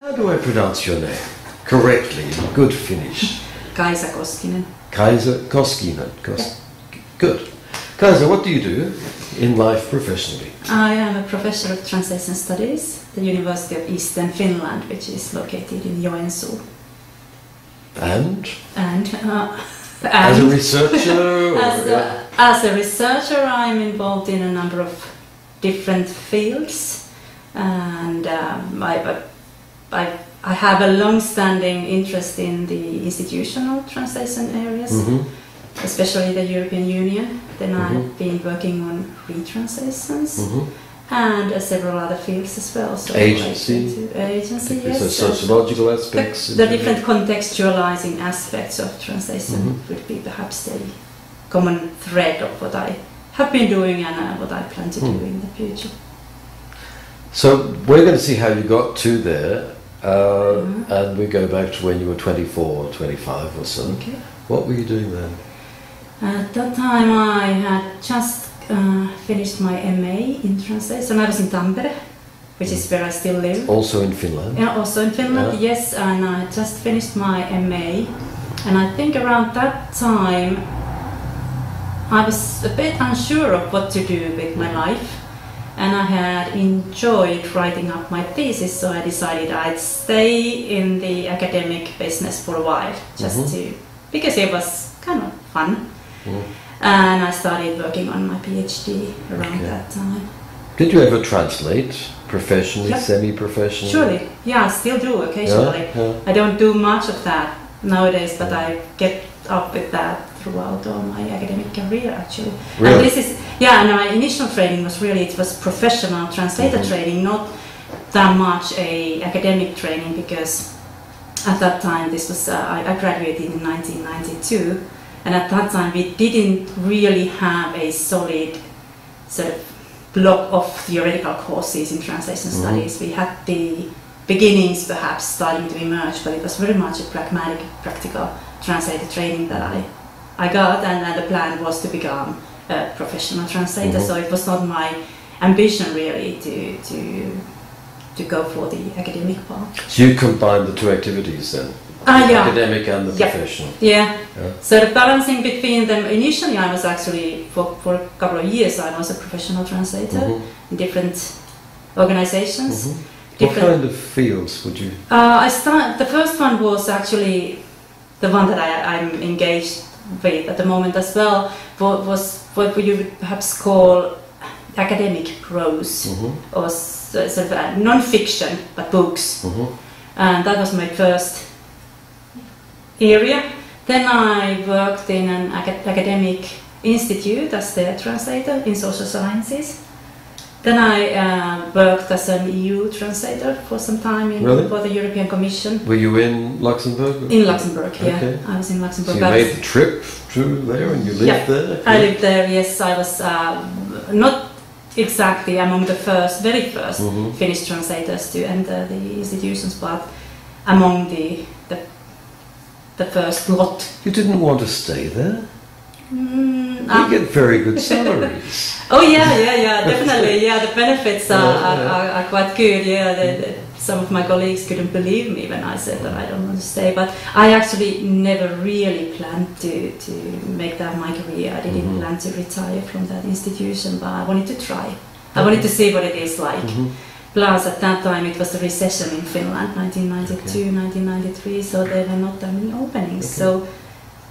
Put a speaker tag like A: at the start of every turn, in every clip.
A: How do I pronounce your name correctly in good Finnish?
B: Kaisa Koskinen.
A: Kaisa Koskinen. Good. Kaisa, what do you do in life professionally?
B: I am a professor of translation studies at the University of Eastern Finland, which is located in Joensuu.
A: And
B: As
A: a researcher?
B: As a researcher, I'm involved in a number of different fields, and I have a long-standing interest in the institutional translation areas, especially the European Union. Then I've been working on retranslations and several other fields as well. So
A: agency,
B: yes.
A: So sociological aspects.
B: The different contextualizing aspects of translation would be perhaps the common thread of what I have been doing and what I plan to do in the future.
A: So we're going to see how you got to there, and we go back to when you were 24 or 25 or so.
B: Okay.
A: What were you doing then?
B: At that time I had just finished my MA in translation. I was in Tampere, which is where I still live.
A: Also in Finland?
B: Yeah, also in Finland, yes. And I just finished my MA. And I think around that time I was a bit unsure of what to do with my life. And I had enjoyed writing up my thesis, so I decided I'd stay in the academic business for a while, just because it was kind of fun. And I started working on my PhD around that time.
A: Did you ever translate professionally, semi-professionally?
B: Surely, yeah, I still do occasionally. I don't do much of that nowadays, but I get up with that throughout all my academic career, actually.
A: Really?
B: And this is, and my initial training was it was professional translator training, not that much a academic training, because at that time this was I graduated in 1992, and at that time we didn't really have a solid sort of block of theoretical courses in translation studies. We had the beginnings perhaps starting to emerge, but it was very much a pragmatic, practical translator training that I got, and the plan was to become a professional translator. So it was not my ambition really to go for the academic part.
A: So you combined the two activities then? The academic and the professional?
B: Yeah. So the balancing between them, initially I was actually, for a couple of years, I was a professional translator in different organizations.
A: What kind of fields would you?
B: The first one was actually the one that I'm engaged with at the moment as well, was what you would perhaps call academic prose, or sort of non-fiction, but books. And that was my first area. Then I worked in an academic institute as their translator in social sciences. Then I worked as an EU translator for some time for the European Commission.
A: Were you in Luxembourg?
B: In Luxembourg, yeah. I was in Luxembourg.
A: So you made the trip to there and you lived there?
B: I lived there, yes. I was not exactly among the very first Finnish translators to enter the institutions, but among the first lot.
A: You didn't want to stay there? You get very good salaries.
B: Oh yeah, definitely. Yeah, the benefits are quite good. Some of my colleagues couldn't believe me when I said that I don't want to stay, but I actually never really planned to make that my career. I didn't plan to retire from that institution, but I wanted to try. I wanted to see what it is like. Plus, at that time, it was the recession in Finland, 1992, 1993, so there were not that many openings. So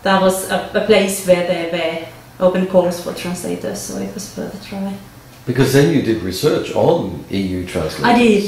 B: that was a place where there were open calls for translators, so it was worth a try.
A: Because then you did research on EU translators.
B: I did,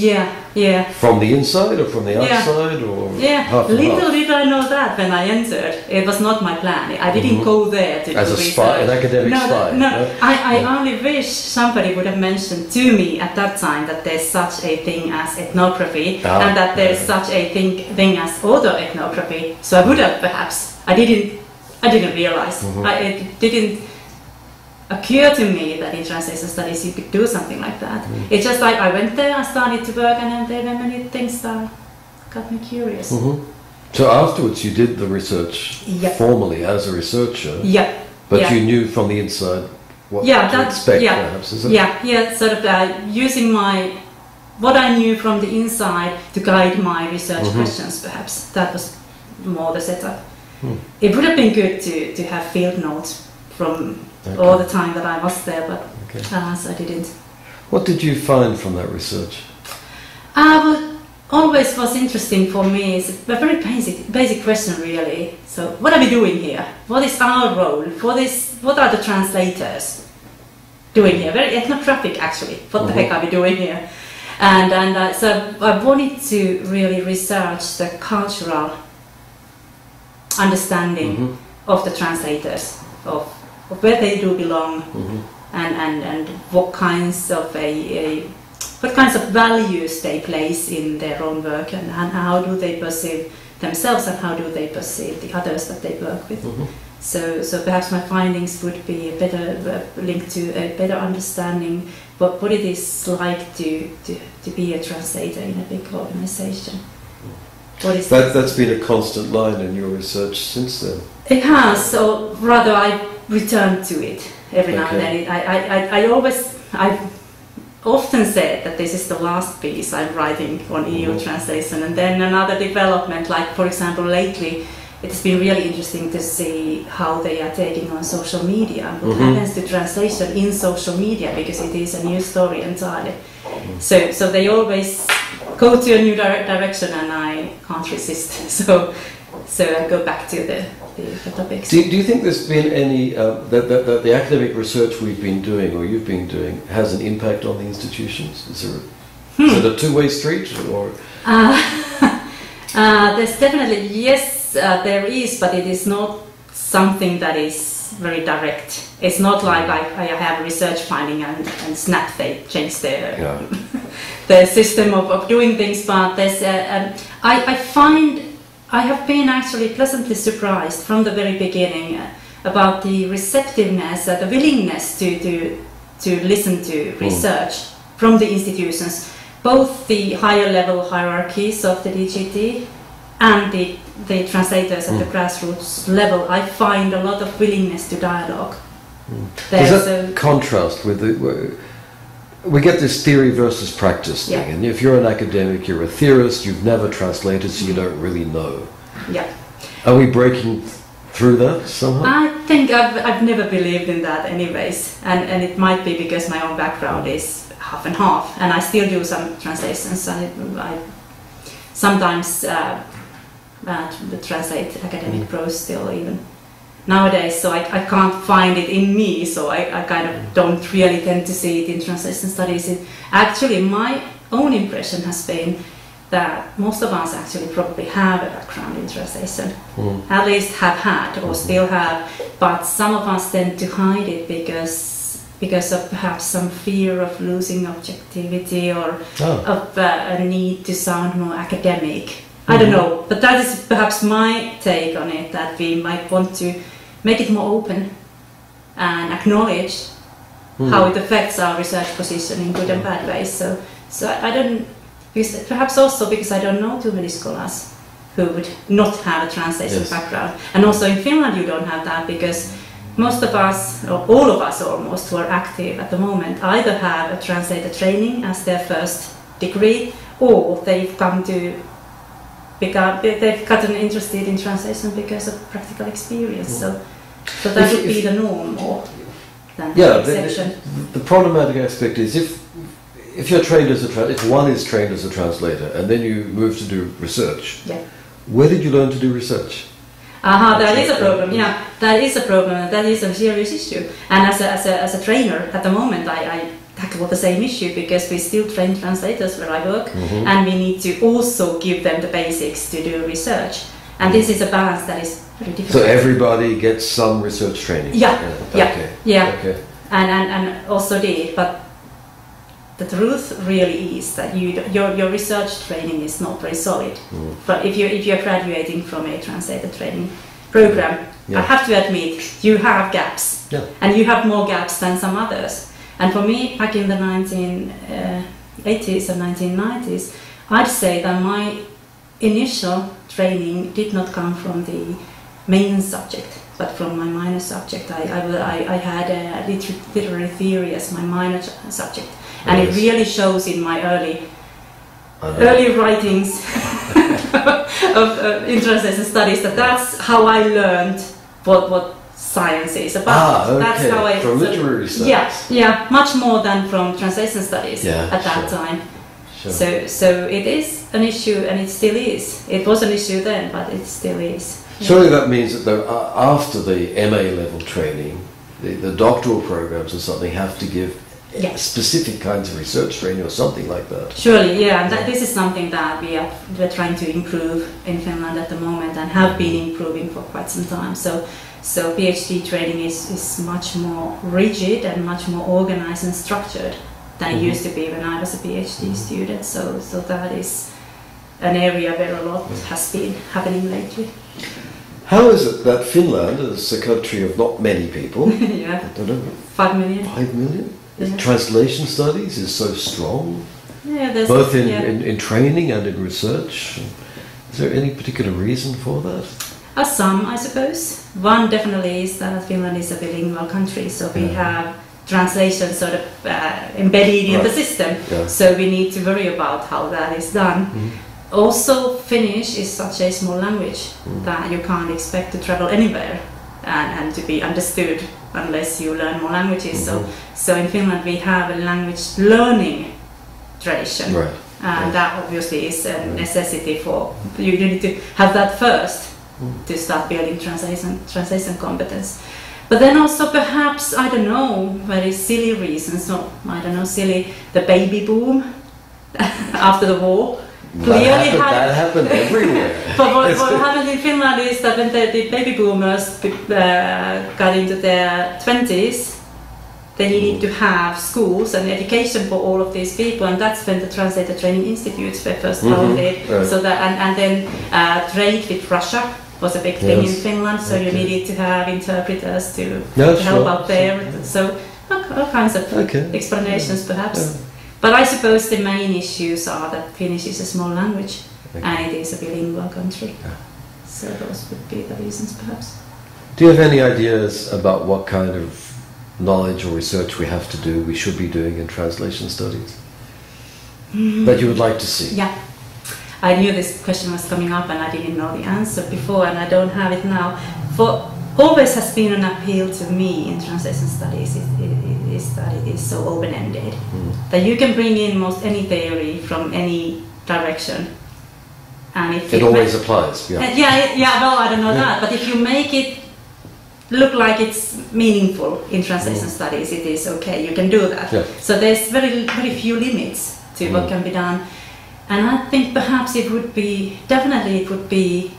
B: yeah.
A: From the inside or from the outside, or half and
B: little did I know that when I entered. It was not my plan. I didn't go there to do
A: as a spy, an academic spy.
B: No. I only wish somebody would have mentioned to me at that time that there's such a thing as ethnography and that there's such a thing as auto-ethnography. So I would have perhaps. I didn't realize. It didn't occur to me that in translation studies you could do something like that. It's just like I went there, I started to work, and then there were many things that got me curious.
A: So afterwards you did the research formally as a researcher, but you knew from the inside what to expect, perhaps, is it?
B: Yeah, sort of using my what I knew from the inside to guide my research questions, perhaps. That was more the setup. It would have been good to have field notes from all the time that I was there, but alas, I didn't.
A: What did you find from that research?
B: What always was interesting for me is a very basic question, really. So, what are we doing here? What is our role? What are the translators doing here? Very ethnographic, actually. What the heck are we doing here? And so I wanted to really research the cultural understanding of the translators, of where they do belong, and what kinds of what kinds of values they place in their own work, and how do they perceive themselves, and how do they perceive the others that they work with. So perhaps my findings would be a better link to a better understanding what it is like to be a translator in a big organization.
C: That's been a constant line in your research since then.
B: It has, or rather I return to it every now and then. I've often said that this is the last piece I'm writing on EU translation, and then another development, like for example lately, it's been really interesting to see how they are taking on social media, what happens to translation in social media, because it is a new story entirely. So they always go to a new direction, and I can't resist. So I go back to the topics.
A: Do you think there's been any that the academic research we've been doing, or you've been doing, has an impact on the institutions? Is it a two-way street, or?
B: There's definitely, yes, there is, but it is not something that is very direct. It's not like I have a research finding and snap they change their their system of doing things. But there's I have been actually pleasantly surprised from the very beginning about the receptiveness, the willingness to listen to research from the institutions, both the higher level hierarchies of the DGT and the translators at the grassroots level. I find a lot of willingness to dialogue.
A: Does that contrast with we get this theory versus practice thing, and if you're an academic, you're a theorist, you've never translated, so you don't really know. Are we breaking through that somehow?
B: I think I've never believed in that anyways, and it might be because my own background is half and half, and I still do some translations. I sometimes translate academic prose still even nowadays, so I can't find it in me, so I kind of don't really tend to see it in translation studies. Actually, my own impression has been that most of us actually probably have a background in translation, at least have had or still have, but some of us tend to hide it because of perhaps some fear of losing objectivity, or of a need to sound more academic. I don't know, but that is perhaps my take on it, that we might want to make it more open and acknowledge how it affects our research position in good and bad ways. So I don't, because perhaps also because I don't know too many scholars who would not have a translation background. And also in Finland you don't have that, because most of us, or all of us almost, who are active at the moment either have a translator training as their first degree, or they've come to they've gotten interested in translation because of practical experience. So that would be the norm more than the exception.
A: The problematic aspect is if you're trained as if one is trained as a translator and then you move to do research, where did you learn to do research?
B: That is a problem. Yeah, that is a problem. That is a serious issue. And as a trainer at the moment, I tackle the same issue, because we still train translators where I work, and we need to also give them the basics to do research. And this is a balance that is very difficult.
A: So everybody gets some research training.
B: And also did, but the truth really is that your research training is not very solid. But if you're graduating from a translator training program, I have to admit you have gaps, and you have more gaps than some others. And for me, back in the 1980s and 1990s, I'd say that my initial training did not come from the main subject, but from my minor subject. I had literary theory as my minor subject, and it really shows in my early early writings of in translation studies, that's how I learned what science is about.
A: Okay.
B: That's how I
A: from literary studies.
B: Yeah, much more than from translation studies at that time.
A: Sure.
B: So it is an issue, and it still is. It was an issue then, but it still is.
A: Surely that means that after the MA level training, the doctoral programs or something have to give specific kinds of research training or something like that.
B: Surely, yeah. And this is something that we're trying to improve in Finland at the moment, and have been improving for quite some time. So PhD training is much more rigid and much more organized and structured than it used to be when I was a PhD student. So that is an area where a lot has been happening lately.
A: How is it that Finland is a country of not many people?
B: I
A: don't know.
B: 5 million.
A: 5 million?
B: Yeah.
A: Translation studies is so strong.
B: Yeah,
A: both in training and in research. Is there any particular reason for that?
B: Some, I suppose. One definitely is that Finland is a bilingual country, so we have translation sort of embedded in the system. Yeah. So we need to worry about how that is done. Also, Finnish is such a small language that you can't expect to travel anywhere and to be understood unless you learn more languages. So in Finland we have a language learning tradition, and that obviously is a necessity for you need to have that first to start building translation competence. But then also perhaps, I don't know, very silly reasons, the baby boom after the war.
A: That happened everywhere.
B: But what happened in Finland is that when the baby boomers got into their 20s, they needed to have schools and education for all of these people, and that's when the translator training institutes were first founded. So that and then trade with Russia was a big thing in Finland. So you needed to have interpreters to help out there. So all kinds of explanations, perhaps. Yeah. But I suppose the main issues are that Finnish is a small language and it is a bilingual country. Yeah. So those would be the reasons, perhaps.
A: Do you have any ideas about what kind of knowledge or research we should be doing in translation studies that you would like to see?
B: Yeah. I knew this question was coming up and I didn't know the answer before, and I don't have it now. Always has been an appeal to me in translation studies is that it is so open-ended that you can bring in most any theory from any direction, and if
A: it always applies.
B: Well, I don't know that, but if you make it look like it's meaningful in translation studies, it is okay. You can do that. Yeah. So there's very few limits to what can be done, and I think perhaps it would be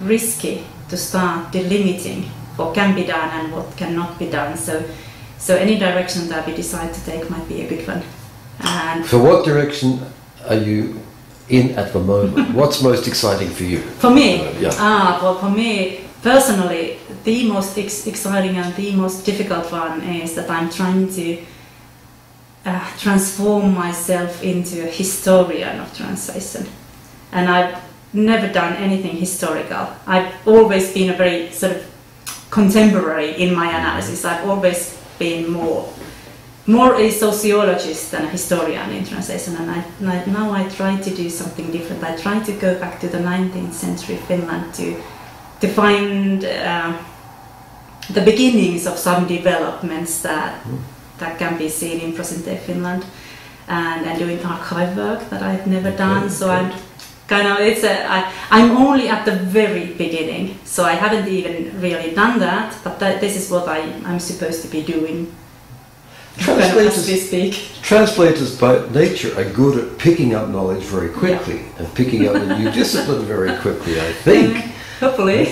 B: risky to start delimiting what can be done and what cannot be done. So any direction that we decide to take might be a good one. And
A: so what direction are you in at the moment? What's most exciting for you?
B: For me? Well, for me personally, the most exciting and the most difficult one is that I'm trying to transform myself into a historian of translation. And I've never done anything historical. I've always been a very sort of contemporary in my analysis. I've always been more a sociologist than a historian in translation, and now I try to do something different. I try to go back to the 19th century Finland to find the beginnings of some developments that can be seen in present-day Finland, and doing archive work that I've never done. So I'm kind of I'm only at the very beginning, so I haven't even really done that. But this is what I'm supposed to be doing. As we speak.
A: Translators by nature are good at picking up knowledge very quickly and picking up a new discipline very quickly, I think.
B: Hopefully.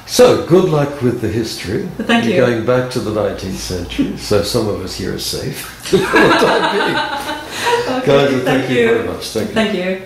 A: So, good luck with the history.
B: Thank you.
A: You're going back to the 19th century, so some of us here are safe for the time being.
B: Okay,
A: Kaisa, thank you very much.
B: Thank you.